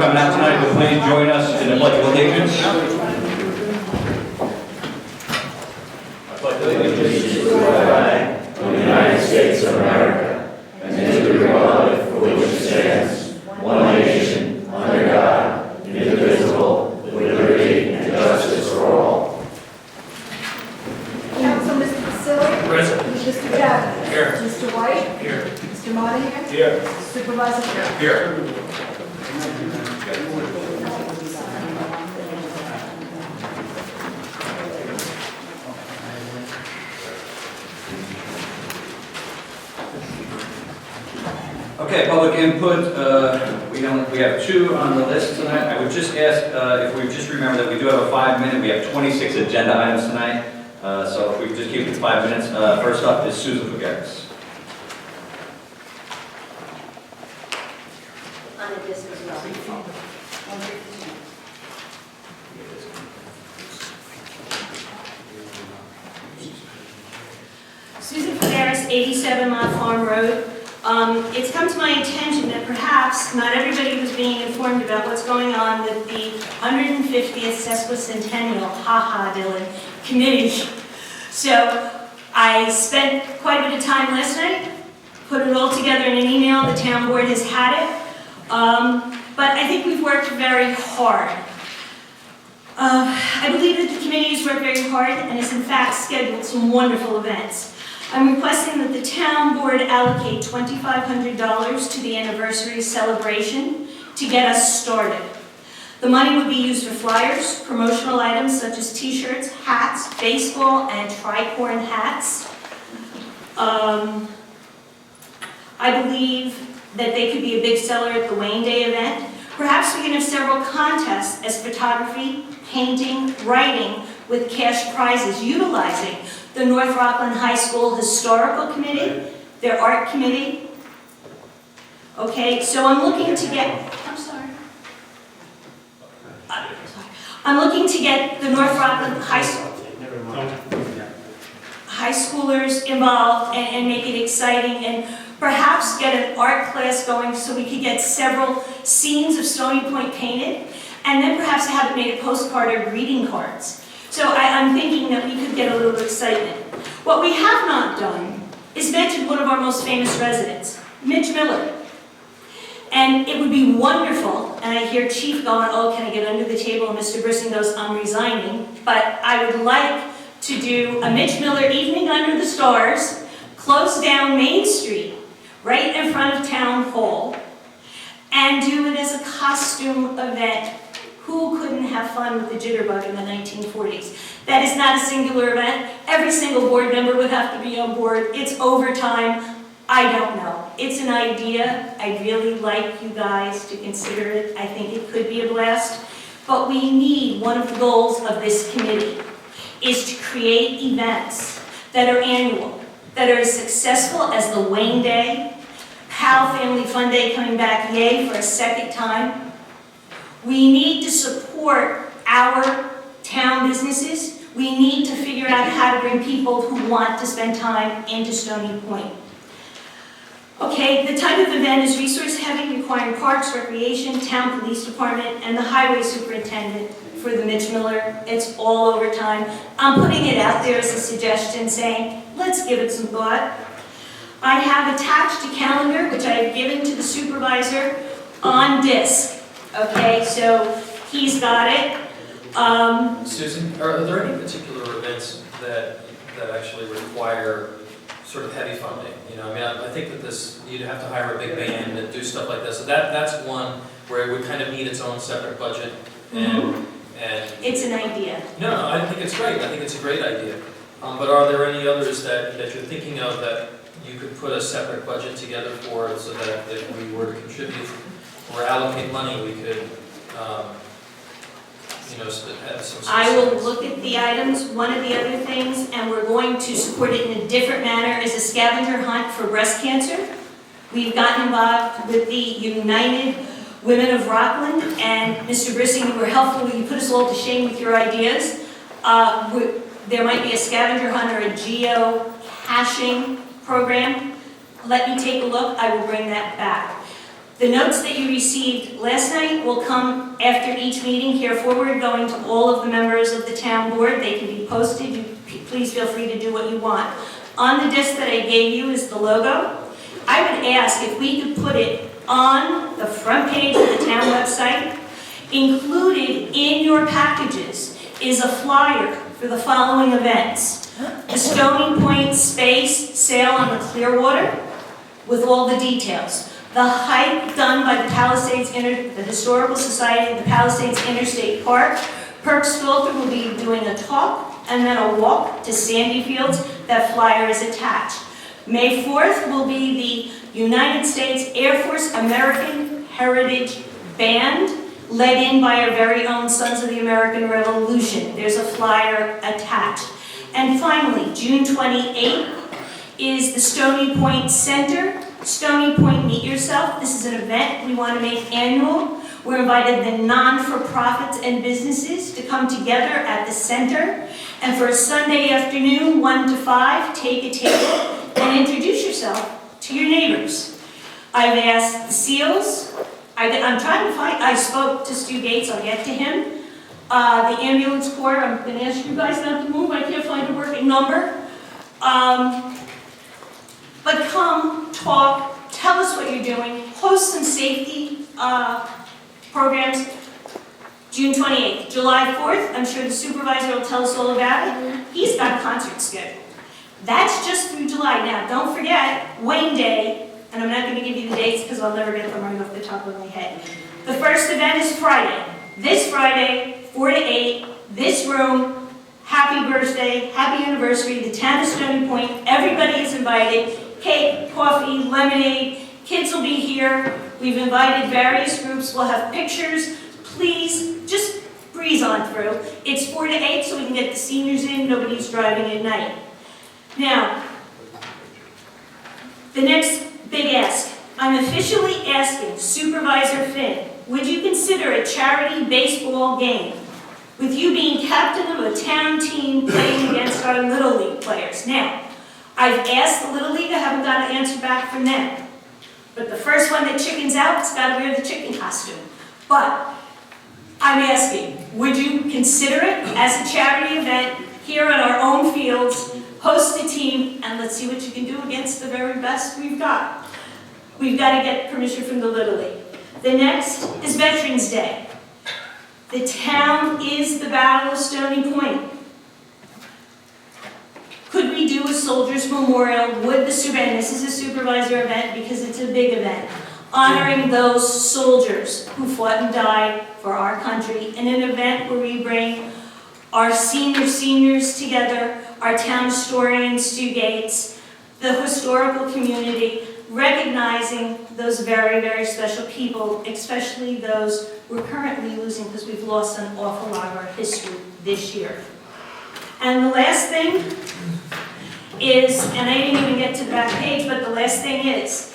coming out tonight, but please join us in the Pledge of Allegiance. I pledge allegiance to the flag of the United States of America and to the republic for which it stands, one nation, under God, indivisible, with liberty and justice for all. Council, Mr. Basile? Present. Mr. Chapman? Here. Mr. White? Here. Mr. Monahan? Here. Supervisor Shaw? Here. Okay, public input. We have two on the list tonight. I would just ask if we just remember that we do have a 5-minute. We have 26 agenda items tonight. So if we could just keep it to 5 minutes. First up is Susan Figueres. On a distance well. Susan Figueres, 87 Mott Farm Road. It's come to my attention that perhaps not everybody was being informed about what's going on with the 150th sesquicentennial, Dylan, committee. So I spent quite a bit of time last night, put it all together in an email. The town board has had it. But I think we've worked very hard. I believe that the committee has worked very hard and has in fact scheduled some wonderful events. I'm requesting that the town board allocate $2,500 to the anniversary celebration to get us started. The money would be used for flyers, promotional items such as t-shirts, hats, baseball, and tricorn hats. I believe that they could be a big seller at the Wayne Day event. Perhaps we can have several contests as photography, painting, writing with cash prizes utilizing the North Rockland High School Historical Committee, their art committee. Okay, so I'm looking to get, I'm looking to get the North Rockland High schoolers involved and make it exciting, and perhaps get an art class going so we could get several scenes of Stony Point painted, and then perhaps have it made a postcard or greeting cards. So I'm thinking that we could get a little excitement. What we have not done is mention one of our most famous residents, Mitch Miller. And it would be wonderful, and I hear Chief going, oh, can I get under the table? And Mr. Brisson goes, I'm resigning. But I would like to do a Mitch Miller evening under the stars, close down Main Street, right in front of Town Hall, and do it as a costume event. Who couldn't have fun with the jitterbug in the 1940s? That is not a singular event. Every single board member would have to be on board. It's overtime. I don't know. It's an idea. I'd really like you guys to consider it. I think it could be a blast. But we need, one of the goals of this committee is to create events that are annual, that are as successful as the Wayne Day, Powell Family Fun Day coming back, yay, for a second time. We need to support our town businesses. We need to figure out how to bring people who want to spend time into Stony Point. Okay, the type of event is resource heavy, requiring parks, recreation, town police department, and the highway superintendent for the Mitch Miller. It's all over time. I'm putting it out there as a suggestion, saying, let's give it some thought. I have attached a calendar, which I have given to the supervisor on disc. Okay, so he's got it. Susan, are there any particular events that actually require sort of heavy funding? You know, I mean, I think that you'd have to hire a big band and do stuff like this. So that's one where it would kind of need its own separate budget. And it's an idea. No, I think it's great. I think it's a great idea. But are there any others that you're thinking of that you could put a separate budget together for, so that if we were to contribute or allocate money, we could, have some. I will look at the items. One of the other things, and we're going to support it in a different manner, is a scavenger hunt for breast cancer. We've gotten involved with the United Women of Rockland, and Mr. Brisson, you were helpful. You put us all to shame with your ideas. There might be a scavenger hunt or a geo-caching program. Let me take a look. I will bring that back. The notes that you received last night will come after each meeting here forward, going to all of the members of the town board. They can be posted. Please feel free to do what you want. On the disc that I gave you is the logo. I would ask if we could put it on the front page of the town website. Included in your packages is a flyer for the following events. The Stony Point Space Sail on the Clearwater with all the details. The hike done by the Historical Society of the Palisades Interstate Park. Perks Filter will be doing a talk and then a walk to Sandy Fields. That flyer is attached. May 4th will be the United States Air Force American Heritage Band, led in by our very own Sons of the American Revolution. There's a flyer attached. And finally, June 28th is the Stony Point Center. Stony Point Meet Yourself. This is an event we want to make annual. We're invited the non-for-profits and businesses to come together at the center. And for a Sunday afternoon, 1 to 5, take a table and introduce yourself to your neighbors. I've asked the SEALs. I'm trying to find, I spoke to Stu Gates, I'll get to him. The ambulance corps, I'm going to ask you guys not to move, I can't find a working number. But come, talk, tell us what you're doing, host some safety programs. June 28th. July 4th, I'm sure the supervisor will tell us all about it. He's got a concert schedule. That's just through July. Now, don't forget, Wayne Day, and I'm not going to give you the dates because I'll never get them right off the top of my head. The first event is Friday. This Friday, 4 to 8, this room, happy birthday, happy anniversary, the town of Stony Point, everybody is invited. Cake, coffee, lemonade, kids will be here. We've invited various groups. We'll have pictures. Please, just breeze on through. It's 4 to 8 so we can get the seniors in. Nobody's driving at night. Now, the next big ask. I'm officially asking Supervisor Finn, would you consider a charity baseball game with you being captain of a town team playing against our Little League players? Now, I've asked the Little League, I haven't got an answer back from them. But the first one that chickens out, it's got to wear the chicken costume. But I'm asking, would you consider it as a charity event here on our own fields, host a team, and let's see what you can do against the very best we've got. We've got to get permission from the Little League. The next is Veterans Day. The town is the Battle of Stony Point. Could we do a Soldiers Memorial? Would the supervisor, this is a supervisor event because it's a big event, honoring those soldiers who fought and died for our country in an event where we bring our seniors together, our town historian, Stu Gates, the historical community, recognizing those very, very special people, especially those we're currently losing because we've lost an awful lot of our history this year. And the last thing is, and I didn't even get to the back page, but the last thing is,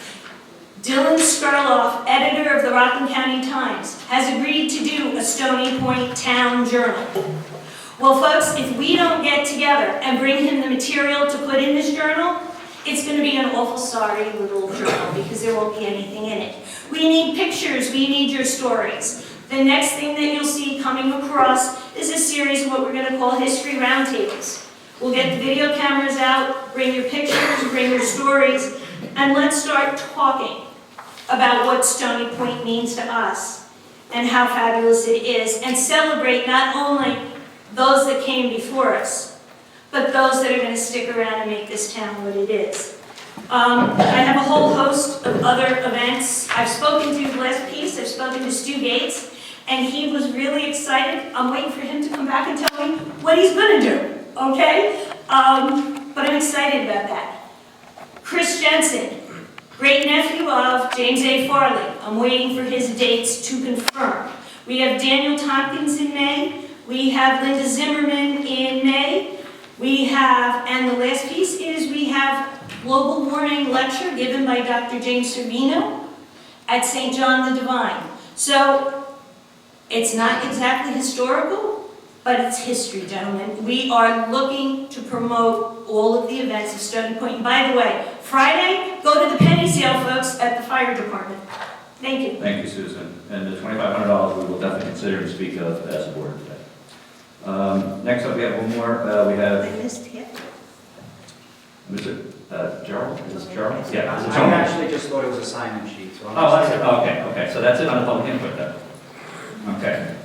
Dylan Skurloff, editor of the Rockland County Times, has agreed to do a Stony Point Town Journal. Well, folks, if we don't get together and bring him the material to put in this journal, it's going to be an awful sorry little journal because there won't be anything in it. We need pictures, we need your stories. The next thing that you'll see coming across is a series of what we're going to call history roundtables. We'll get the video cameras out, bring your pictures, bring your stories, and let's start talking about what Stony Point means to us and how fabulous it is, and celebrate not only those that came before us, but those that are going to stick around and make this town what it is. I have a whole host of other events. I've spoken to the last piece, I've spoken to Stu Gates, and he was really excited. I'm waiting for him to come back and tell me what he's going to do, okay? But I'm excited about that. Chris Jensen, great nephew of James A. Farley. I'm waiting for his dates to confirm. We have Daniel Tompkins in May. We have Linda Zimmerman in May. We have, and the last piece is we have global warming lecture given by Dr. James Servino at St. John the Divine. So it's not exactly historical, but it's history, gentlemen. We are looking to promote all of the events of Stony Point. And by the way, Friday, go to the penny sale, folks, at the fire department. Thank you. Thank you, Susan. And the $2,500 we will definitely consider to speak of as a board today. Next up, we have one more. We have I missed him. Mr. Gerald. Is this Gerald? Yeah. I Mr. Tony. actually just thought it was a sign-in sheet, so I'm Oh, that's just... it. Okay. So that's it on the public input then. Okay.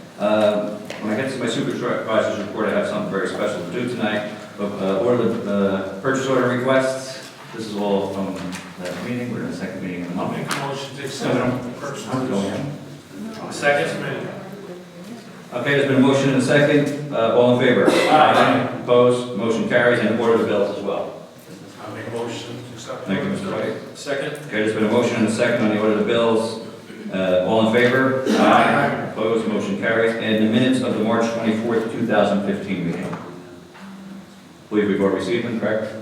When I get to my supervisor's report, I have something very special to do tonight. Order purchase order requests. This is all from that meeting. We're in the second meeting of the month. Make a motion to accept the purchase How's it going? orders. Second. Okay, there's been a motion and a second. All in favor? Aye. Opposed? Motion carries, and order the bills as well. I'll make a motion to accept. Thank you, Mr. White. Second? Okay, there's been a motion and a second on the order of the bills. All in favor? Aye. Opposed? Motion carries. And the minutes of the March 24th, 2015 meeting. I believe we've already received them, correct?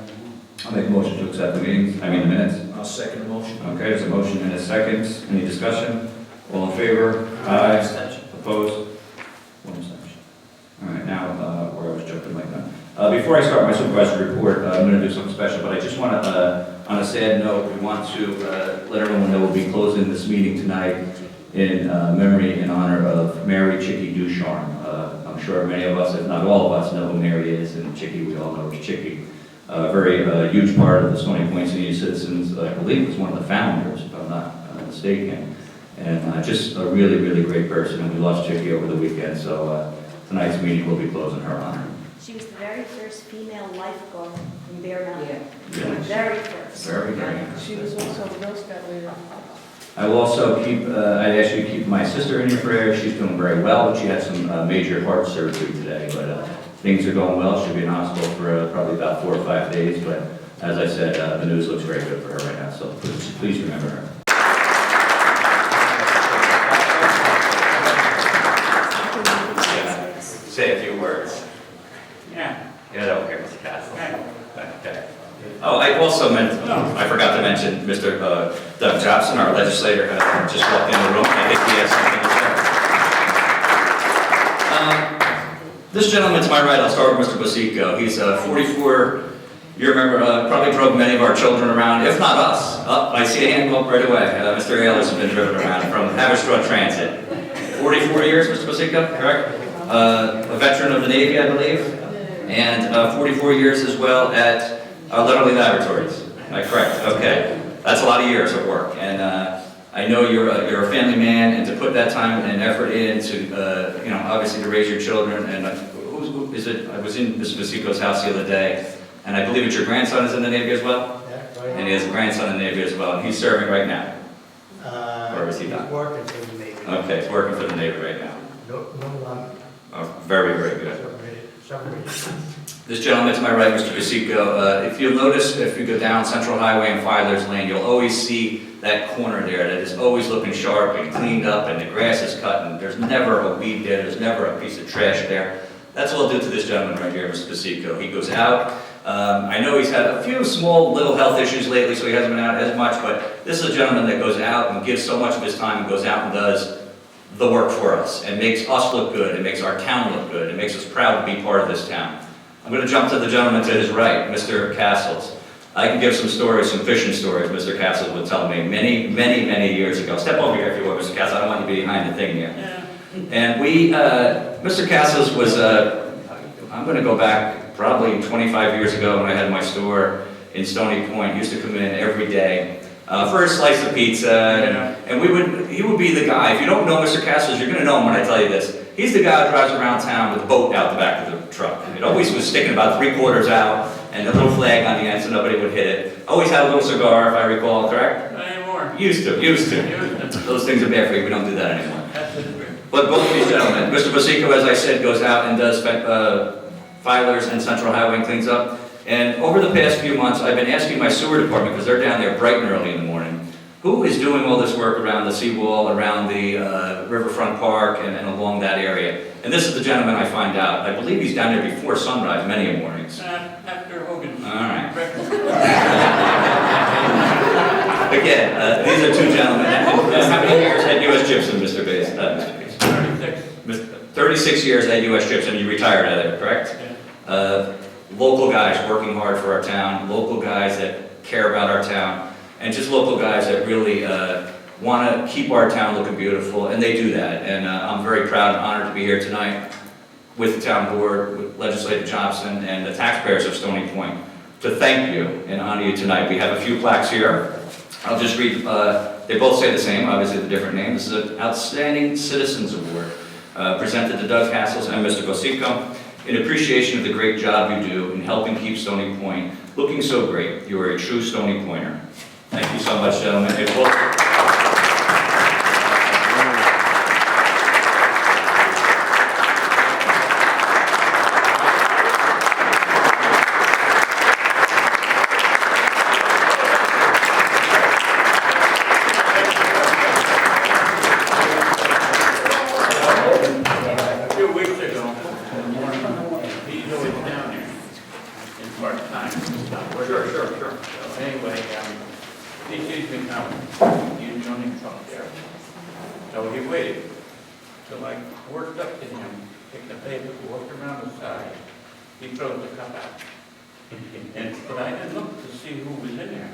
I'll make a motion to accept the the minutes. I'll second the motion. Okay, there's a motion and a second. Any discussion? All in favor? Aye. Abstention. Opposed? One abstention. All right, now, where I was jumping like that. Before I start my supervisor's report, I'm going to do something special, but I just want to, on a sad note, we want to let everyone know we'll be closing this meeting tonight in memory and honor of Mary Chicky Ducharme. I'm sure many of us, if not all of us, know who Mary is, and Chicky, we all know Chicky. A very huge part of the Stony Point Senior Citizens, I believe was one of the founders, if I'm not mistaken. And just a really, really great person, and we lost Chicky over the weekend, so tonight's meeting will be closed in her honor. She was the very first female lifeguard in Bear Mountain. Really? Very first. Very, very. She was also the Girl Scout leader. I will also keep, I'd ask you to keep my sister in your prayers. She's doing very well, but she had some major heart surgery today, but things are going well. She'll be in hospital for probably about 4 or 5 days, but as I said, the news looks very good for her right now, so please remember her. Say a few words. Yeah. Get over here, Mr. Castle. Okay. Oh, I also meant, I forgot to mention Mr. Doug Jobson, our legislator, just walked in the room. I think he has something to say. This gentleman to my right, I'll start with Mr. Basico. He's 44, you remember, probably drove many of our children around, if not us. I see a hand go up right away. Mr. Ayers has been driven around from Haverstraw Transit. 44 years, Mr. Basico, correct? A veteran of the Navy, I believe, and 44 years as well at Letterly Laboratories. Am I correct? Okay. That's a lot of years of work, and I know you're a family man, and to put that time and effort in to, obviously to raise your children, and who is it? I was in Mr. Basico's house the other day, and I believe it's your grandson is in the Navy as well? Yeah, right. And he has a grandson in the Navy as well, and he's serving right now. Or is he He's not? working for the Navy. Okay, he's working for the Navy right now. No, Oh, very, very good. submarine. This gentleman to my right, Mr. Basico, if you'll notice, if you go down Central Highway and Filer's Lane, you'll always see that corner there that is always looking sharp and cleaned up, and the grass is cut, and there's never a weed there, there's never a piece of trash there. That's all due to this gentleman right here, Mr. Basico. He goes out. I know he's had a few small little health issues lately, so he hasn't been out as much, but this is a gentleman that goes out and gives so much of his time and goes out and does the work for us, and makes us look good, and makes our town look good, and makes us proud to be part of this town. I'm going to jump to the gentleman to his right, Mr. Castles. I can give some stories, some fishing stories Mr. Castles would tell me many, many, many years ago. Step over here if you will, Mr. Castles. I don't want you to be behind the thing here. And Mr. Castles was, I'm going to go back probably 25 years ago when I had my store in Stony Point. He used to come in every day for a slice of pizza, and he would be the guy. If you don't know Mr. Castles, you're going to know him when I tell you this. He's the guy who drives around town with a boat out the back of the truck. It always was sticking about 3/4 out, and a little flag on the end so nobody would hit it. Always had a little cigar, if I recall, correct? Not anymore. Used to. Those things are bad for you. We don't do that anymore. But both of these gentlemen, Mr. Basico, as I said, goes out and does filers and Central Highway and cleans up. And over the past few months, I've been asking my sewer department, because they're down there bright and early in the morning, who is doing all this work around the seawall, around the Riverfront Park, and along that area. And this is the gentleman I find out. I believe he's down there before sunrise many mornings. After Hogan. All right. Again, these are two gentlemen. And how many years at U.S. Gypsum, Mr. Bates? 36. 36 years at U.S. Gypsum. You retired out of there, correct? Yeah. Local guys working hard for our town, local guys that care about our town, and just local guys that really want to keep our town looking beautiful, and they do that. And I'm very proud and honored to be here tonight with the town board, with Legislator Johnson, and the taxpayers of Stony Point to thank you and honor you tonight. We have a few plaques here. I'll just read, they both say the same, obviously the different name. This is an Outstanding Citizens Award presented to Doug Hassels and Mr. Bosico in appreciation of the great job you do in helping keep Stony Point looking so great. You are a true Stony Pointer. Thank you so much, gentlemen. It will... So he waited till I worked up to him, picked the paper, walked around the side. He throws the cup out. But I didn't look to see who was in there.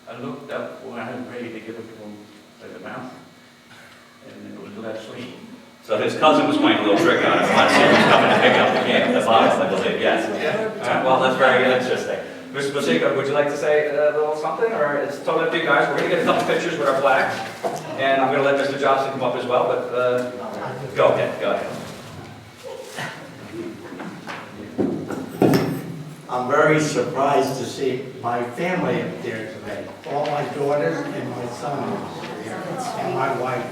I looked up when I was ready to give it to him by the mouth, and it was Leslie. So his cousin was playing a little trick on him. Let's see who's coming to pick up the game, the box, I believe, yes. Well, that's very interesting. Mr. Bosico, would you like to say a little something, or it's totally up to you guys? We're going to get a couple pictures with our flags, and I'm going to let Mr. Johnson come up as well, but go ahead. I'm very surprised to see my family up there today. All my daughters and my son is here, and my wife.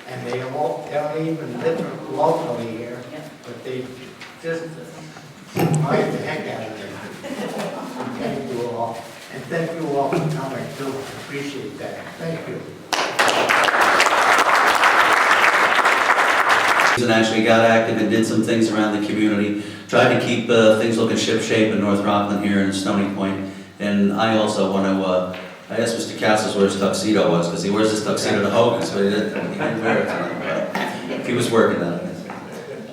And they don't even live locally here, but they just surprised the heck out of me. Thank you all. And thank you all for coming too. I appreciate that. Thank you. And actually got active and did some things around the community, tried to keep things looking ship-shape in North Rockland here in Stony Point. And I also want to, I asked Mr. Castles where his tuxedo was, because he wears his tuxedo to Hogan, so he didn't wear it tonight. But he was working on it.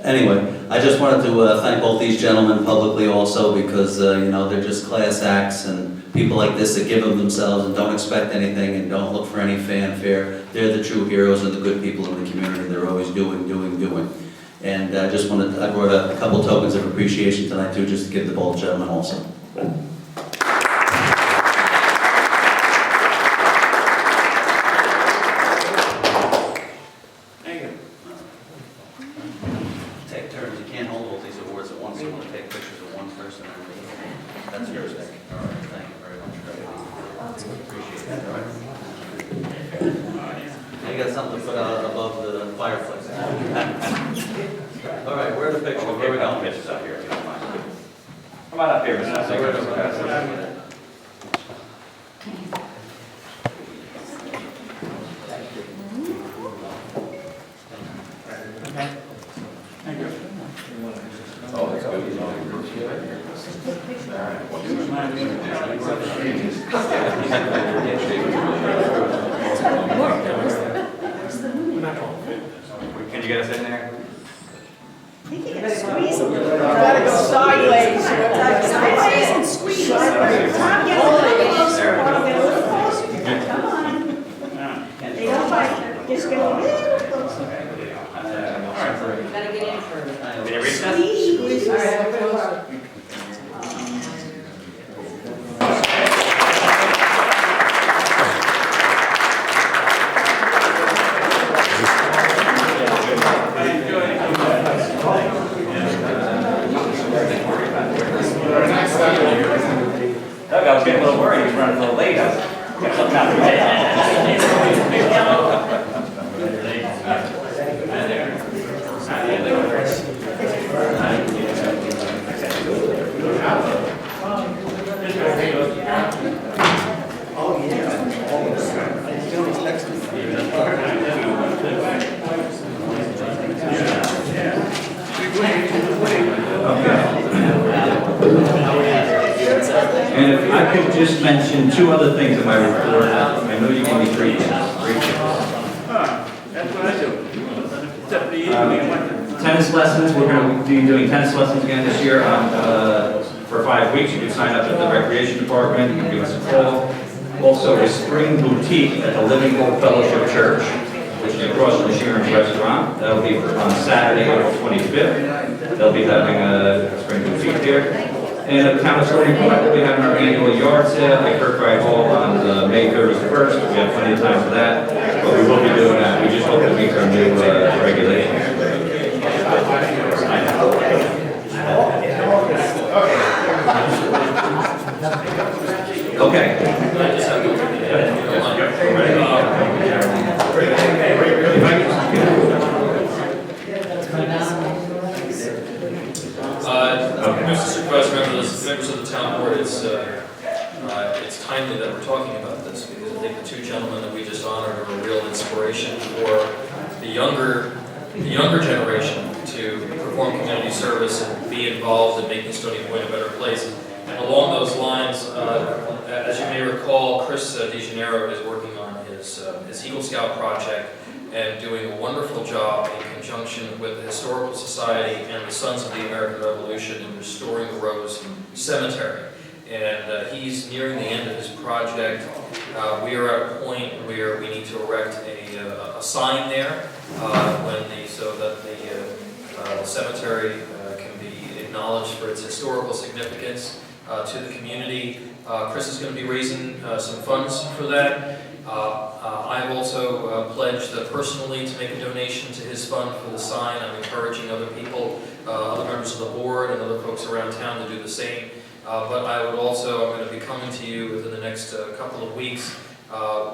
Anyway, I just wanted to thank both these gentlemen publicly also, because you know, they're just class acts, and people like this that give of themselves and don't expect anything and don't look for any fanfare. They're the true heroes and the good people in the community. They're always doing. And I brought a couple tokens of appreciation tonight too, just to give the both gentlemen also. Take turns. You can't hold all these awards at once. You want to take pictures of one person. That's yours, Nick. All right. Thank you very much. Appreciate that. All right. Now you got something to put above the fireplace. All right. Where's the picture? Where we going? Pictures up here, if you don't mind. Come on up here, Mr. Bosico. Oh, that's good. Can you get us in there? Squeeze them. Gotta go sideways. Sideways and squeeze. Come on, get a little closer. Get a little closer. Come on. They don't fight. Just get a little closer. Gotta get in first. Squeeze. All right, closer. Doug, I was getting a little worried. He was running a little late. I was got something out of And if I could just mention two other things in my report, I know you can be brief. That's what I do. It's up to you. Tennis lessons, we're going to be doing tennis lessons again this year for 5 weeks. You can sign up at the recreation department, you can give us a call. Also, a spring boutique at the Living Hope Fellowship Church, which is across from the Sheeran's Restaurant. That'll be on Saturday, April 25th. They'll be having a spring boutique there. And at the town of Stony Point, we'll be having our annual yard sale at Kirkbride Hall on May 31st. We have plenty of time for that, but we will be doing that. We just hope to meet our new regulations. Okay. I just have Mr. Supervisor, members of the town board, it's timely that we're talking about this because I think the two gentlemen that we just honored are a real inspiration for the younger generation to perform community service and be involved in making Stony Point a better place. And along those lines, as you may recall, Chris DeGennaro is working on his Eagle Scout project and doing a wonderful job in conjunction with the Historical Society and the Sons of the American Revolution in restoring the Rose Cemetery. And he's nearing the end of his project. We are at a point where we need to erect a sign there so that the cemetery can be acknowledged for its historical significance to the community. Chris is going to be raising some funds for that. I've also pledged personally to make a donation to his fund for the sign. I'm encouraging other people, other members of the board and other folks around town to do the same. But I would also, I'm going to be coming to you within the next couple of weeks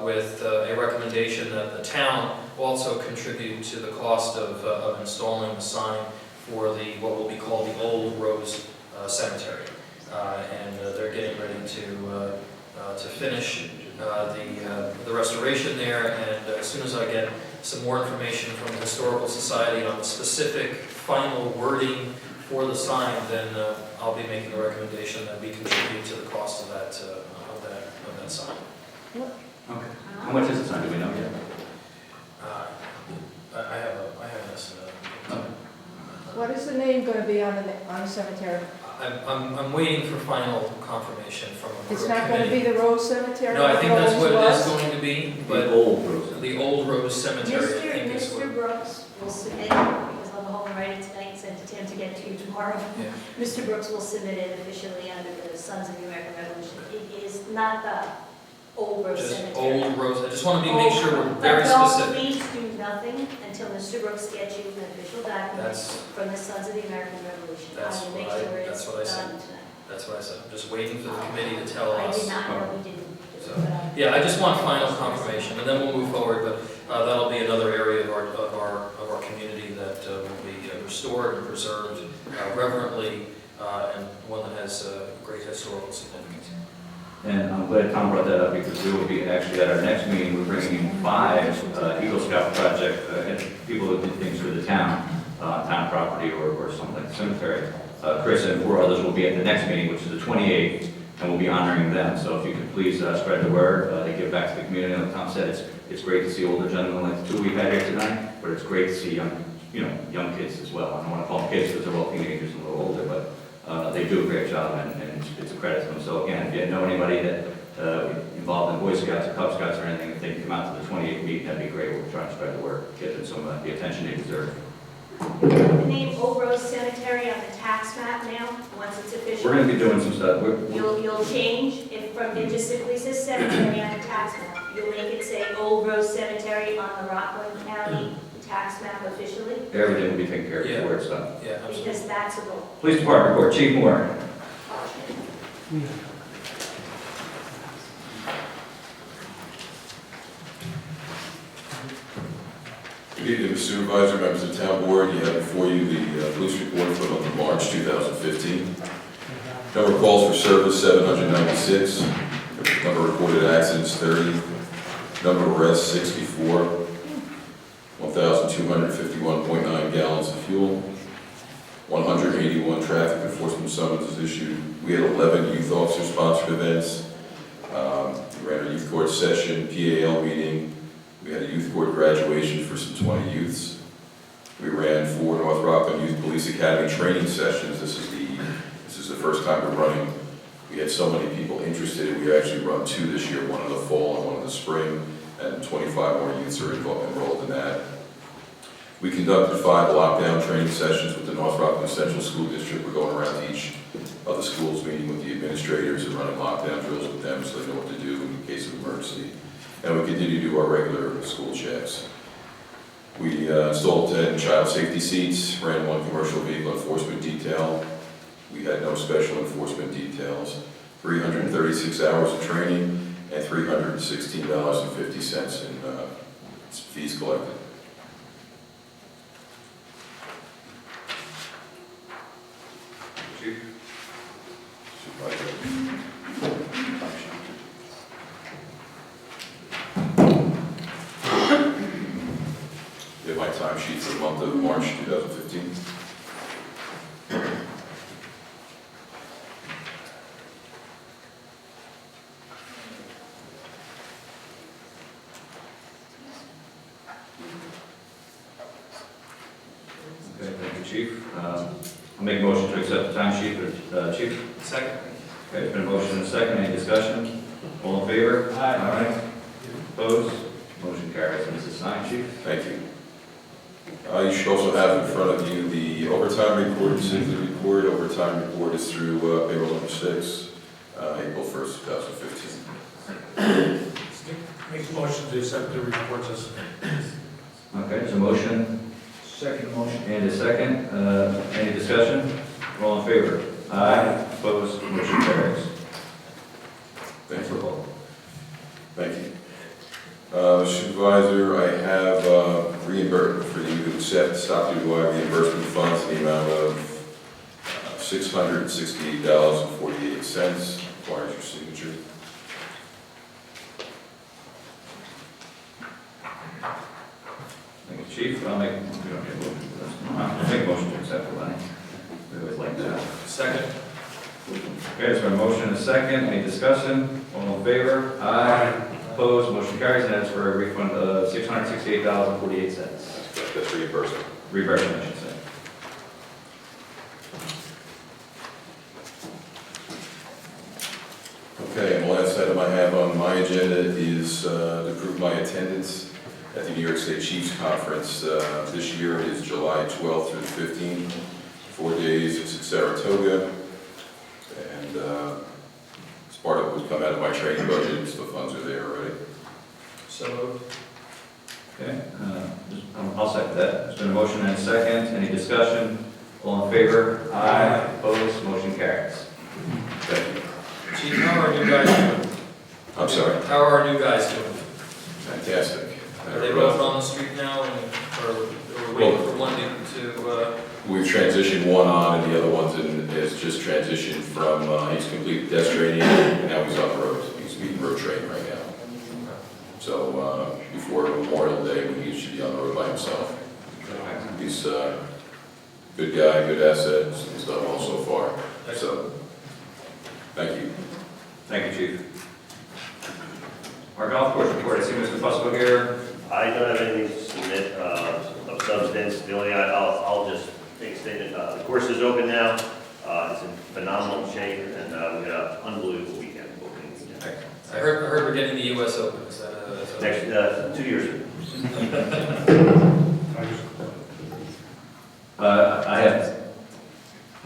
with a recommendation that the town also contribute to the cost of installing the sign for what will be called the Old Rose Cemetery. And they're getting ready to finish the restoration there, and as soon as I get some more information from the Historical Society on the specific final wording for the sign, then I'll be making a recommendation that we contribute to the cost of that sign. Okay. How much is the sign? Do we know yet? I have an estimate. What is the name going to be on the cemetery? I'm waiting for final confirmation from a It's not going to be committee. the Rose Cemetery? No, I think that's what it is Rose going to be, The but old Rose. the Old Rose Cemetery, I think is what. Mr. Brooks will submit, because I'll go home and write it tonight and send it to him to get to you tomorrow. Yeah. Mr. Brooks will submit it officially under the Sons of the American Revolution. It is not the Old Rose Just Cemetery. Old Rose, I just want to make sure we're very But don't specific. please do nothing until Mr. Brooks gets you an official document That's, from the Sons of the American Revolution. That's I will make what I- sure that's it's what I said. done tonight. that's what I said, I'm just waiting for the committee to tell I us. did not know we didn't. So, yeah, I just want final confirmation, and then we'll move forward, but that'll be another area of our community that will be restored and preserved reverently, and one that has great historical significance. And I'm glad Tom brought that up because we will be actually at our next meeting, we're bringing in 5 Eagle Scout project people who did things for the town, town property or something like the cemetery. Chris and 4 others will be at the next meeting, which is the 28th, and we'll be honoring them. So if you could please spread the word, they give back to the community. Like Tom said, it's great to see older gentlemen like the 2 we've had here tonight, but it's great to see young kids as well. I don't want to call them kids because they're all teenagers and a little older, but they do a great job, and it's a credit to them. So again, if you know anybody that involved in Boy Scouts or Cub Scouts or anything, if they can come out to the 28th meeting, that'd be great. We'll try and spread the word, get them some the attention they deserve. The name Old Rose Cemetery on the tax map now, once it's official. We're going to be doing some stuff. You'll change, it just simply says cemetery on the tax map. You'll make it say Old Rose Cemetery on the Rockland County tax map officially, Everything will be taken care of before it's done. Yeah, absolutely. because that's a goal. Police Department report, Chief Moore. Good evening, Mr. Supervisor, members of the town board. You have before you the police report for the month of March 2015. Number of calls for service 796. Number of reported accidents 30. Number of arrests 64. 1,251.9 gallons of fuel. 181 traffic enforcement summonses issued. We had 11 youth officer sponsored events. We ran a youth court session, PAL meeting. We had a youth court graduation for some 20 youths. We ran 4 North Rockland Youth Police Academy training sessions. This is the first time we're running We had so many people interested, we actually run 2 this year, one in the fall and one in the spring, and 25 more youths are enrolled in that. We conducted 5 lockdown training sessions with the North Rockland Central School District. We're going around to each of the schools, meeting with the administrators and running lockdown drills with them so they know what to do in case of emergency. And we continue to do our regular school checks. We installed 10 child safety seats, ran 1 commercial vehicle enforcement detail. We had no special enforcement details. 336 hours of training and $316.50 in fees collected. Chief? Supervisor. You have my time sheet for the month of March 2015. Okay, thank you, Chief. I'll make a motion to accept the timesheet for Chief. Second. Okay, it's been a motion and a second. Any discussion? All in favor? Aye. Opposed? Motion carries. And this is signed, Chief. Thank you. You should also have in front of you the overtime report, the sick leave report. Overtime report is through payroll number 6, April 1st, 2015. Make a motion to accept the reports as. Okay, there's a motion Second motion. and a second. Any discussion? All in favor? Aye. Opposed? Motion carries. Thank you. Thank you. Supervisor, I have reimbursement for you to accept stop due reimbursement funds in the amount of $668.48. Requires your signature. Thank you, Chief. I'll make, we don't get a motion for this. I'll make a motion to accept the money. We always like that. Second. Okay, there's been a motion and a second. Any discussion? All in favor? Aye. Opposed? Motion carries. And that's for a refund of $668.48. That's reimbursement. Reimbursement, I should say. Okay, and the last item I have on my agenda is to approve my attendance at the New York State Chiefs Conference. This year is July 12th through the 15th, 4 days. It's at Saratoga. And as part of it would come out of my training budget, so the funds are there already. So moved. Okay, I'll second that. There's been a motion and a second. Any discussion? All in favor? Aye. Opposed? Motion carries. Thank you. Chief, how are our new guys doing? I'm sorry. How are our new guys doing? Fantastic. Are they both on the street now, and, or are we waiting for one to We've transitioned one on, and the other one's has just transitioned from, he's completed desk training, and now he's on the road. He's being road trained right now. So, before Memorial Day, he should be on the road by himself. He's a good guy, good asset, he's done well so far. So, thank you. Thank you, Chief. Our golf course report. I see Mr. Fusco here. I don't have anything to submit of substance. The only, I'll just make a statement. The course is open now. It's in phenomenal shape, and we had an unbelievable weekend. I heard we're getting the U.S. Open. Is that Next 2 years. I have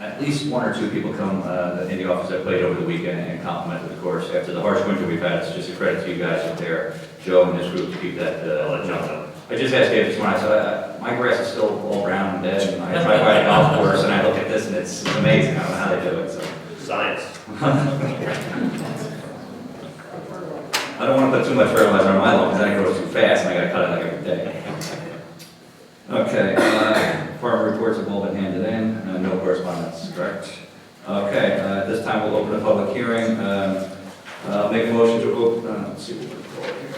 at least 1 or 2 people come in the office that played over the weekend and complimented the course. After the harsh winter we've had, it's just a credit to you guys up there, Joe and his group, to keep that. I'll let John know. I just asked Dave this morning, I said, my grass is still all brown and dead, and I drive by the golf course and I look at this and it's amazing. I don't know how they do it, so. Science. I don't want to put too much fertilizer on my lawn because then it grows too fast and I gotta cut it like every day. Okay, farm reports have all been handed in, no correspondence, correct? Okay, at this time we'll open a public hearing. Make a motion to open, let's see what we're calling here.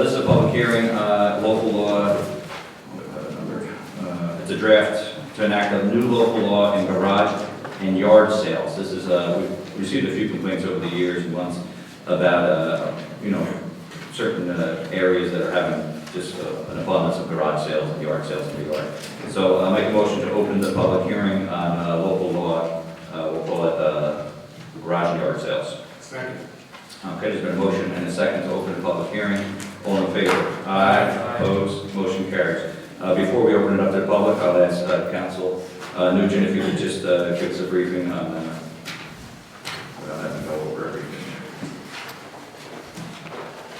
This is a public hearing, local law, it's a draft to enact a new local law in garage and yard sales. This is, we've received a few complaints over the years and months about, certain areas that are having just an abundance of garage sales and yard sales in the yard. So I'll make a motion to open the public hearing on local law, we'll call it garage and yard sales. Second. Okay, there's been a motion and a second to open the public hearing. All in favor? Aye. Opposed? Motion carries. Before we open it up to the public, I'll ask Council Nugent if you could just give us a briefing on, without having to go over everything.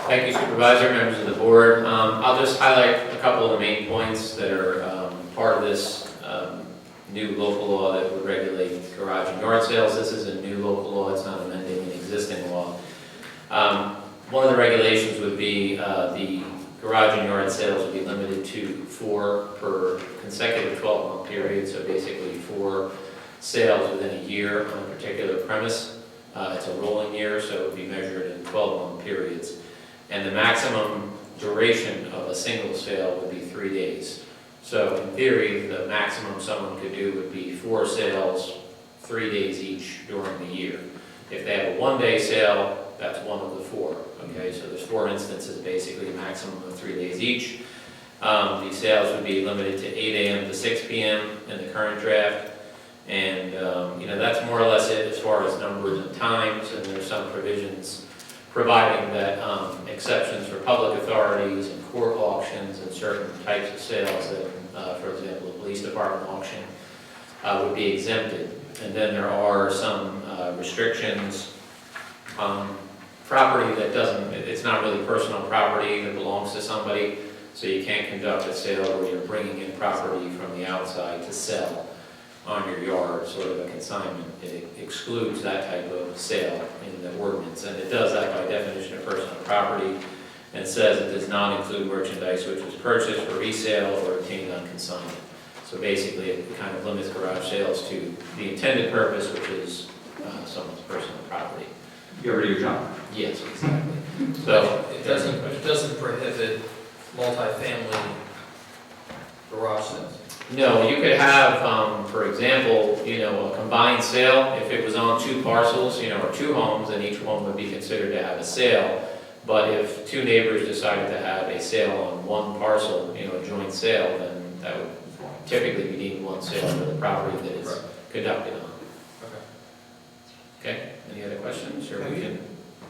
Thank you, Supervisor, members of the board. I'll just highlight a couple of the main points that are part of this new local law that would regulate garage and yard sales. This is a new local law, it's not amending an existing law. One of the regulations would be the garage and yard sales would be limited to 4 per consecutive 12-month period, so basically 4 sales within a year on a particular premise. It's a rolling year, so it would be measured in 12-month periods. And the maximum duration of a single sale would be 3 days. So in theory, the maximum someone could do would be 4 sales, 3 days each during the year. If they have a 1-day sale, that's one of the 4. Okay, so there's 4 instances, basically a maximum of 3 days each. These sales would be limited to 8 a.m. to 6 p.m. in the current draft. And, that's more or less it as far as numbers and times, and there's some provisions providing that exceptions for public authorities and court auctions and certain types of sales that, for example, the police department auction would be exempted. And then there are some restrictions on property that it's not really personal property that belongs to somebody, so you can't conduct a sale where you're bringing in property from the outside to sell on your yard, sort of a consignment. It excludes that type of sale in the ordinance, and it does that by definition of personal property, and it says it does not include merchandise which was purchased for resale or obtained on consignment. So basically, it kind of limits garage sales to the intended purpose, which is someone's personal property. You ever do your job? Yes, exactly. So It doesn't prohibit multifamily garage sales. no, you could have, for example, a combined sale, if it was on 2 parcels, or 2 homes, and each one would be considered to have a sale. But if 2 neighbors decided to have a sale on 1 parcel, a joint sale, then that would typically be deemed 1 sale for the property that it's conducted on. Okay, any other questions, or we can,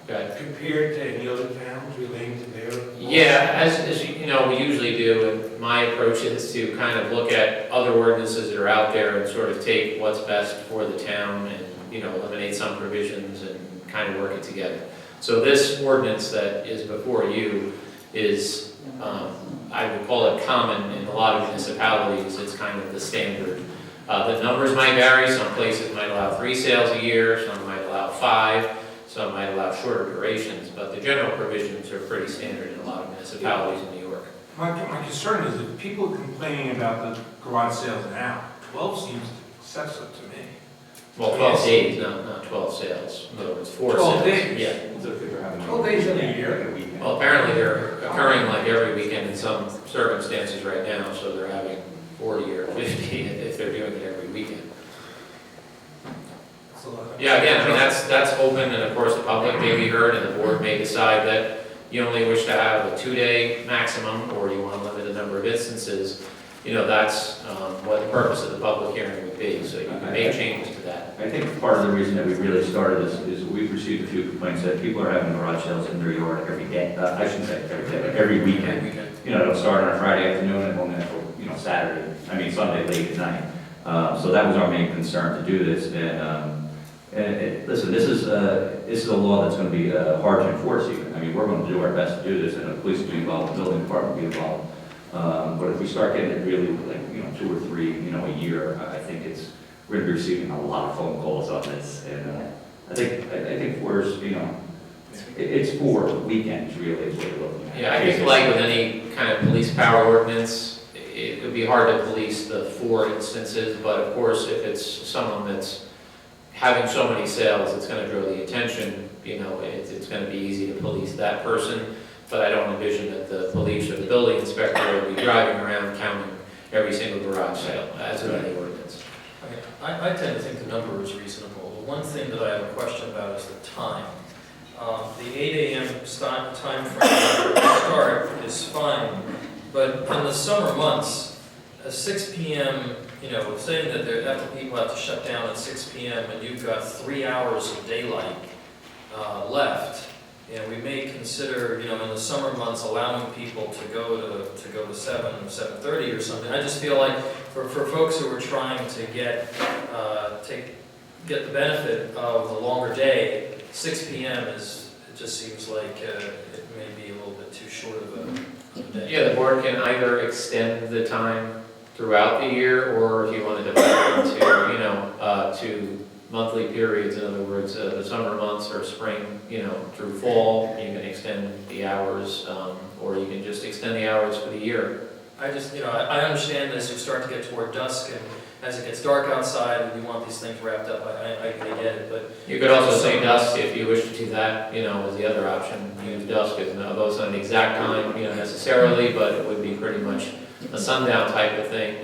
go ahead. Compared to any other towns relating to their? Yeah, as we usually do, and my approach is to kind of look at other ordinances that are out there and sort of take what's best for the town and, eliminate some provisions and kind of work it together. So this ordinance that is before you is, I would call it common in a lot of municipalities. It's kind of the standard. The numbers might vary. Some places might allow 3 sales a year, some might allow 5, some might allow shorter durations, but the general provisions are pretty standard in a lot of municipalities in New York. My concern is that people complaining about the garage sales now, 12 seems excessive to me. Well, 12 days, not 12 sales. In other words, 4 sales. 12 days? Yeah. 12 days in a year? Well, apparently they're occurring like every weekend in some circumstances right now, so they're having 40 or 50 if they're doing it every weekend. Yeah, again, that's open, and of course the public may be heard, and the board may decide that you only wish to have a 2-day maximum, or you want to limit the number of instances. That's what the purpose of the public hearing would be, so you can make changes to that. I think part of the reason that we really started this is we've received a few complaints that people are having garage sales in their yard every day. I shouldn't say every day, but every weekend. It'll start on a Friday afternoon and won't end until, Sunday late at night. So that was our main concern to do this. Listen, this is a law that's going to be hard to enforce even. We're going to do our best to do this, and the police will be involved, the building department will be involved. But if we start getting it really, 2 or 3, a year, I think we're going to be receiving a lot of phone calls on this. And I think for it's for weekends really is what you're looking at. Yeah, I think like with any kind of police power ordinance, it would be hard to police the 4 instances, but of course if it's someone that's having so many sales, it's going to draw the attention, it's going to be easy to police that person. But I don't envision that the police or the building inspector will be driving around counting every single garage sale, as with any ordinance. I tend to think the number is reasonable. The one thing that I have a question about is the time. The 8 a.m. time frame start is fine, but in the summer months, a 6 p.m., saying that people have to shut down at 6 p.m. and you've got 3 hours of daylight left, and we may consider, in the summer months, allowing people to go to 7 or 7:30 or something. I just feel like for folks who are trying to get the benefit of the longer day, 6 p.m. it just seems like it may be a little bit too short of a day. Yeah, the board can either extend the time throughout the year, or if you want to divide it into, to monthly periods, in other words, the summer months or spring, through fall, you can extend the hours, or you can just extend the hours for the year. I just, I understand as you start to get toward dusk and as it gets dark outside and you want these things wrapped up, I get it, but. You could also say dusk if you wish to do that, as the other option. Use dusk, although it's not an exact time, necessarily, but it would be pretty much a sundown type of thing,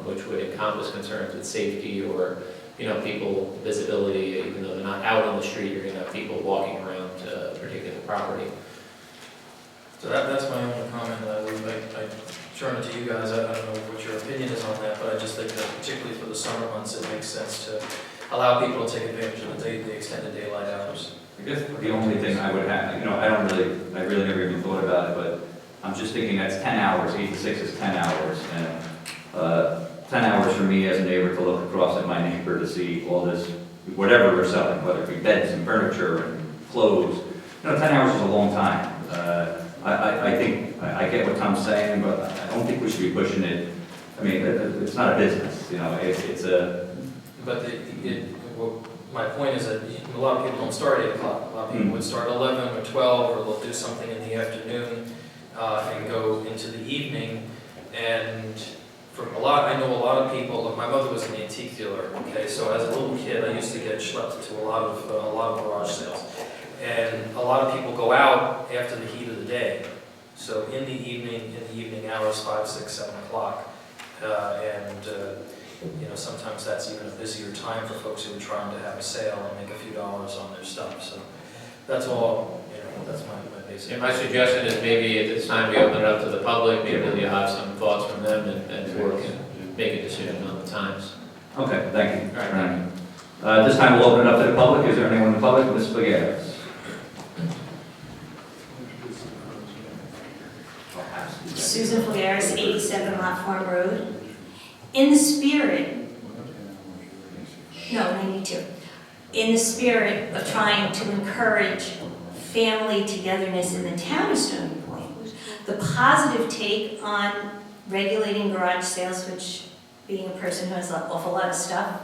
which would encompass concerns with safety or, people visibility. Even though they're not out on the street, you're going to have people walking around a particular property. So that's my only comment. I turn it to you guys. I don't know what your opinion is on that, but I just think that particularly for the summer months, it makes sense to allow people to take advantage of the extended daylight hours. I guess the only thing I would have, I really never even thought about it, but I'm just thinking that's 10 hours, 8 to 6 is 10 hours, and 10 hours for me as a neighbor to look across at my neighbor to see all this, whatever we're selling, whether it be beds and furniture and clothes. 10 hours is a long time. I think, I get what Tom's saying, but I don't think we should be pushing it. I mean, it's not a business, it's a... But my point is that a lot of people don't start at 8 o'clock. A lot of people would start 11 or 12, or they'll do something in the afternoon and go into the evening. And I know a lot of people. Look, my mother was an antique dealer. Okay, so as a little kid, I used to get schlepped to a lot of garage sales, and a lot of people go out after the heat of the day. So in the evening hours, 5, 6, 7 o'clock, sometimes that's even a busier time for folks who are trying to have a sale and make a few dollars on their stuff. So that's all. That's my basic. And my suggestion is maybe it's time we open it up to the public. Maybe you'll have some thoughts from them, and the board can make a decision on the times. Okay, thank you. All right. This time we'll open it up to the public. Is there anyone in the public? Ms. Figueres. Susan Figueres, 87 Lot Farm Road. In the spirit, 92. In the spirit of trying to encourage family togetherness in the town of Stony Point, the positive take on regulating garage sales, which, being a person who has an awful lot of stuff,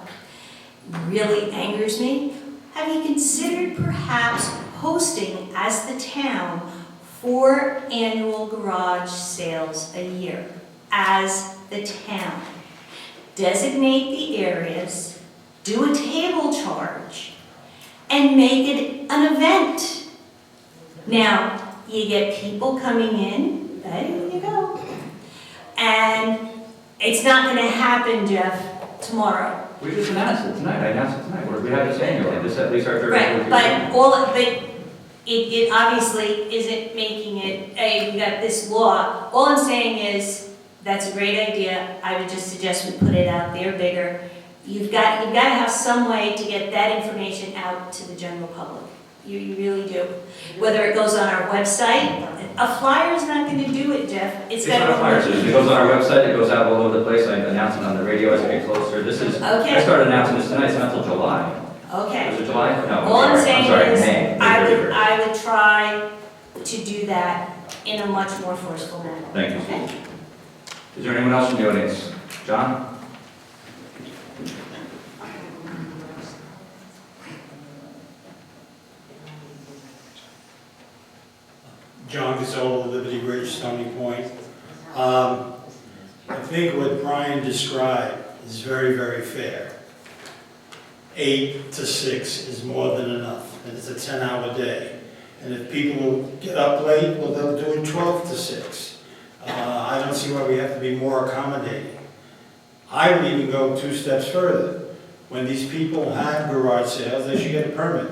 really angers me. Have you considered perhaps hosting, as the town, 4 annual garage sales a year as the town? Designate the areas, do a table charge, and make it an event. Now, you get people coming in, there you go. And it's not going to happen, Jeff, tomorrow. We just announced it tonight. I announced it tonight. We have this annually. This is at least our third. Right, but it obviously isn't making it, hey, we got this law. All I'm saying is, that's a great idea. I would just suggest we put it out there bigger. You've got to have some way to get that information out to the general public. You really do. Whether it goes on our website, a flyer's not going to do it, Jeff. It's not a flyer. It goes on our website. It goes out all over the place. I announce it on the radio as I get closer. Okay. I started announcing this tonight. It's not until July. Okay. Was it July? No. All I'm saying is, May. I would try to do that in a much more forceful manner. Thank you. Okay? Is there anyone else in the audience? John? John Gazzola, Liberty Bridge, Stony Point. I think what Brian described is very, very fair. 8 to 6 is more than enough, and it's a 10-hour day. And if people will get up late, well, they'll do it 12 to 6. I don't see why we have to be more accommodating. I would even go 2 steps further. When these people have garage sales, they should get a permit.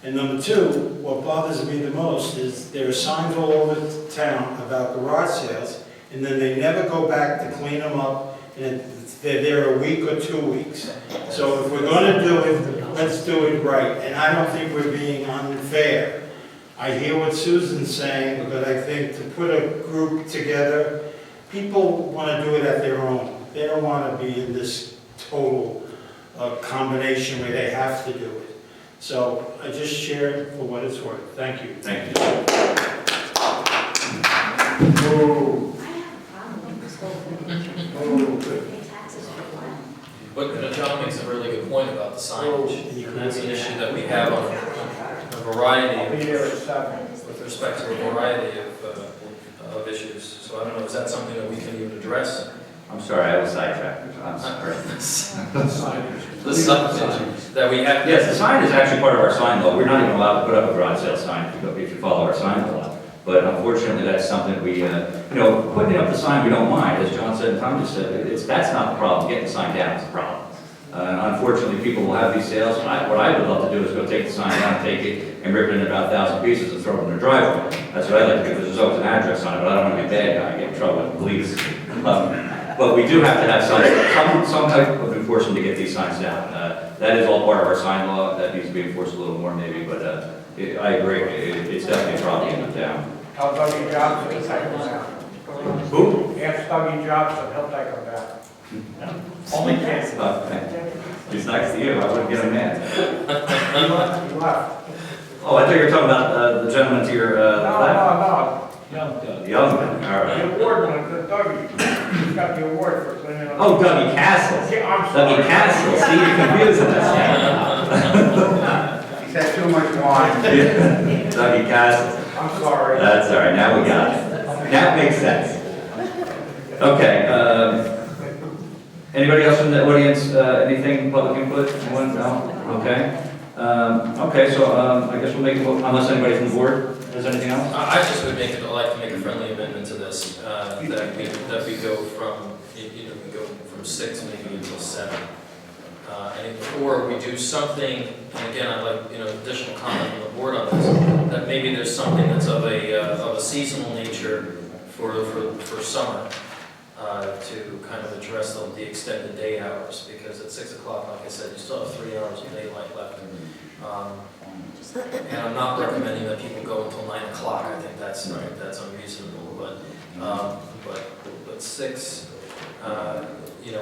And number 2, what bothers me the most is there are signs all over town about garage sales, and then they never go back to clean them up, and they're there a week or 2 weeks. So if we're gonna do it, let's do it right, and I don't think we're being unfair. I hear what Susan's saying, but I think to put a group together, people wanna do it at their own. They don't wanna be in this total combination where they have to do it. So I just share it for what it's worth. Thank you. Thank you. But John makes a really good point about the signage. And that's an issue that we have on a variety with respect to a variety of issues. So I don't know, is that something that we can even address? I'm sorry, I was sidetracked. I'm sorry. The signage that we have. Yes, the sign is actually part of our sign law. We're not even allowed to put up a garage sale sign if you follow our sign law. But unfortunately, that's something we, putting up the sign we don't mind. As John said and Tom just said, that's not the problem. Getting the sign down is the problem. Unfortunately, people will have these sales. What I would love to do is go take the sign down, take it, and rip it into about 1,000 pieces and throw it in their driveway. That's what I like to do, because there's always an address on it, but I don't want to be a bad guy and get in trouble with the police. But we do have to have some type of enforcement to get these signs down. That is all part of our sign law. That needs to be enforced a little more maybe, but I agree. It's definitely a problem in the town. Tell Dougie Jobson to take them down. Who? Ask Dougie Jobson, he'll take them down. Only chance. He's next to you. I wouldn't get him mad. He left. Oh, I thought you were talking about the gentleman to your left. No. Young man, all right. The award went to Dougie. He's got the award for cleaning up. Oh, Dougie Castle. Yeah, I'm sorry. Dougie Castle. See, you're confusing us. He's had too much wine. Dougie Castle. I'm sorry. That's all right. Now we got it. That makes sense. Okay. Anybody else from the audience? Anything? Public input? Anyone? No? Okay. Okay. So I guess we'll make unless anybody from the board has anything else. I just would like to make a friendly amendment to this, that we go from, we go from 6 maybe until 7. Or we do something, and again, I'd like, additional comment from the board on this, that maybe there's something that's of a seasonal nature for summer, to kind of address the extended day hours, because at 6 o'clock, like I said, you still have 3 hours of daylight left. And I'm not recommending that people go until 9 o'clock. I think that's unreasonable. But 6,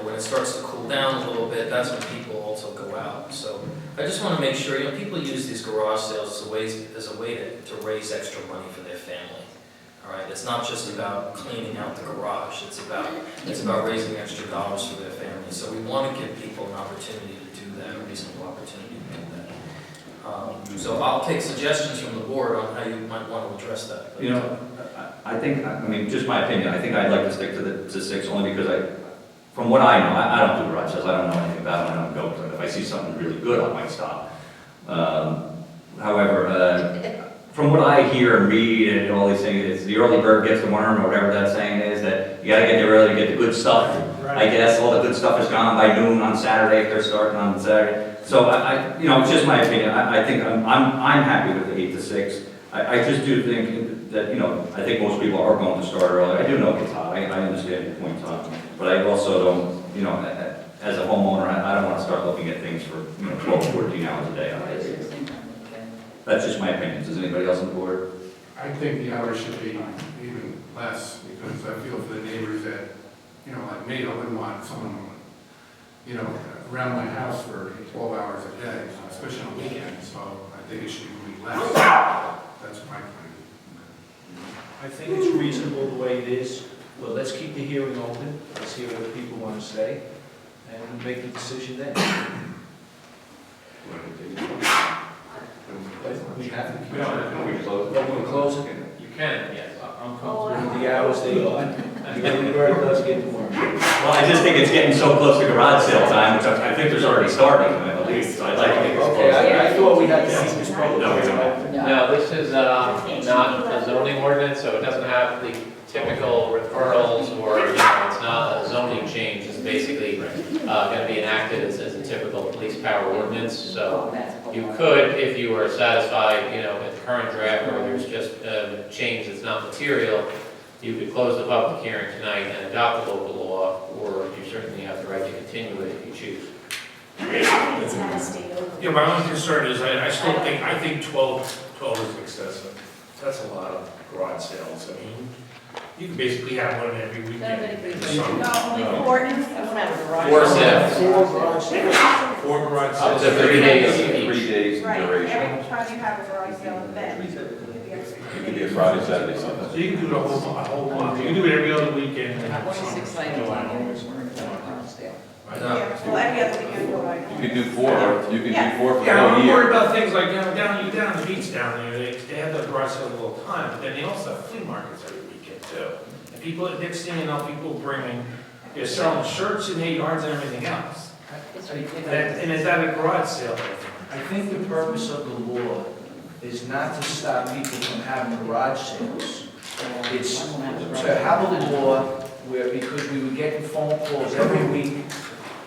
when it starts to cool down a little bit, that's when people also go out. So I just want to make sure, people use these garage sales as a way to raise extra money for their family. All right, it's not just about cleaning out the garage. It's about raising extra dollars for their family. So we want to give people an opportunity to do that, a reasonable opportunity to do that. So I'll take suggestions from the board on how you might want to address that. I think, just my opinion, I think I'd like to stick to 6 only because from what I know, I don't do garage sales, I don't know anything about them, I don't go to them. If I see something really good, I might stop. However, from what I hear and read and all these things, it's the early bird gets the worm, or whatever that saying is, that you gotta get there early to get the good stuff. I guess all the good stuff is gone by noon on Saturday if they're starting on Saturday. So it's just my opinion. I think I'm happy with the 8 to 6. I just do think that, I think most people are going to start early. I do know it's hot. I understand your point, Tom. But I also don't, as a homeowner, I don't want to start looking at things for, 12, 14 hours a day. That's just my opinion. Does anybody else on the board? I think the hours should be even less, because I feel for the neighbors that, like me, I wouldn't want someone, around my house for 12 hours a day, especially on weekends, so I think it should be less. That's my point. I think it's reasonable the way it is. Well, let's keep the hearing open, let's hear what the people want to say, and we'll make the decision then. We have to. We close. We'll close it. You can, yes. I'm comfortable with the hours they are. The early bird does get the worm. Well, I just think it's getting so close to garage sale time, which I think there's already starting, I believe, so I'd like to get this close. Okay, I thought we had to keep this public. No, we don't. No, this is not a zoning ordinance, so it doesn't have the typical referrals or, it's not a zoning change. It's basically going to be enacted as a typical typical police power ordinance. So you could, if you are satisfied, with the current draft, or there's just a change that's not material, you could close the public hearing tonight and adopt the local law, or you certainly have the right to continue it if you choose. Yeah, my only concern is, I think 12 is excessive. That's a lot of garage sales. I mean, you can basically have one every weekend. No, only 4. 4 sales. 4 garage sales. It's a 3 days Three each. days in Right, duration. every time you have a garage sale event. It could be a Friday, Saturday, Sunday. So you can do it a whole month. You can do it every other weekend. Yeah, well, every other weekend, you're right. You could do 4, you could do 4 for the Yeah, whole I'm year. worried about things like, down the beach down there, they have the garage sales all the time, but then they also have flea markets every weekend too. And people, next thing you know, people bringing, they're selling shirts and 8 yards and everything else. And is that a garage sale? I think the purpose of the law is not to stop people from having garage sales. It's to have a law where, because we were getting phone calls every week,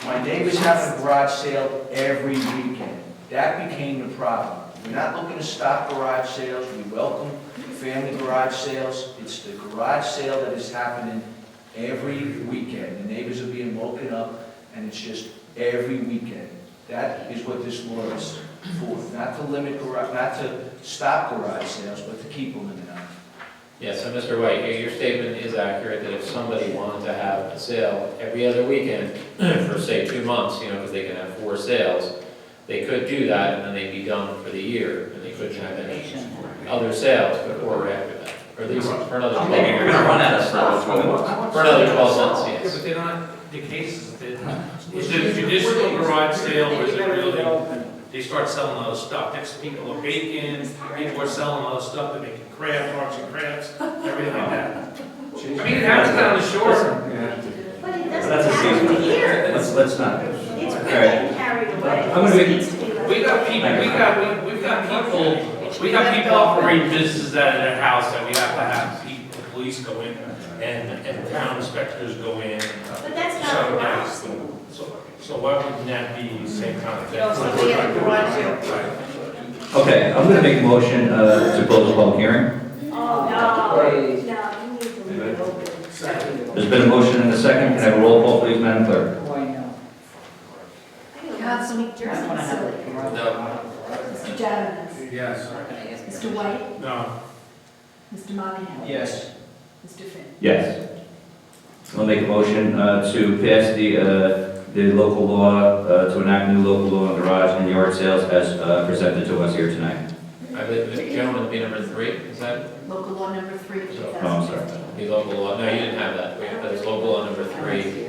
my neighbor's having a garage sale every weekend. That became the problem. We're not looking to stop garage sales. We welcome family garage sales. It's the garage sale that is happening every weekend. The neighbors are being woken up, and it's just every weekend. That is what this law is for, not to limit garage, not to stop garage sales, but to keep them in there. Yeah, so Mr. White, your statement is accurate that if somebody wanted to have a sale every other weekend for, say, 2 months, because they can have 4 sales, they could do that and then they'd be done for the year, and they couldn't have any other sales before or after that, or at least for another 12 months. You're gonna run out of stuff. For another 12 months, Yeah, yes. but they're not the cases. Is it a traditional garage sale, or is it really, they start selling other stuff? Next people are baking, people are selling other stuff, they're making crafts, arts and crafts, everything like that. I mean, it happens down the shore. But it That's doesn't a have to be season. here. Let's not. It's All been right. carried away. I'm gonna be- It needs to be like- We got people operating businesses out of their house that we have to have people, police go in, and town inspectors go in. But that's not So, a yeah, garage sale. So why wouldn't that be the same kind of thing? No, so they have a garage sale. Okay, I'm gonna make a motion to close the public hearing. Oh, no, you need to leave it open. There's been a motion and a second. Can I have a roll call, please, Madam Clerk? Councilman No. Mr. Janice, Yes. Mr. White, No. Mr. Monahan. Yes. Mr. Finn. Yes. I'll make a motion to pass the local law, to enact new local law on garage and yard sales as presented to us here tonight. I believe the gentleman would be number 3, is that? Local law number 3, Oh, I'm sorry. The local law, no, you didn't have that. That was local law number 3,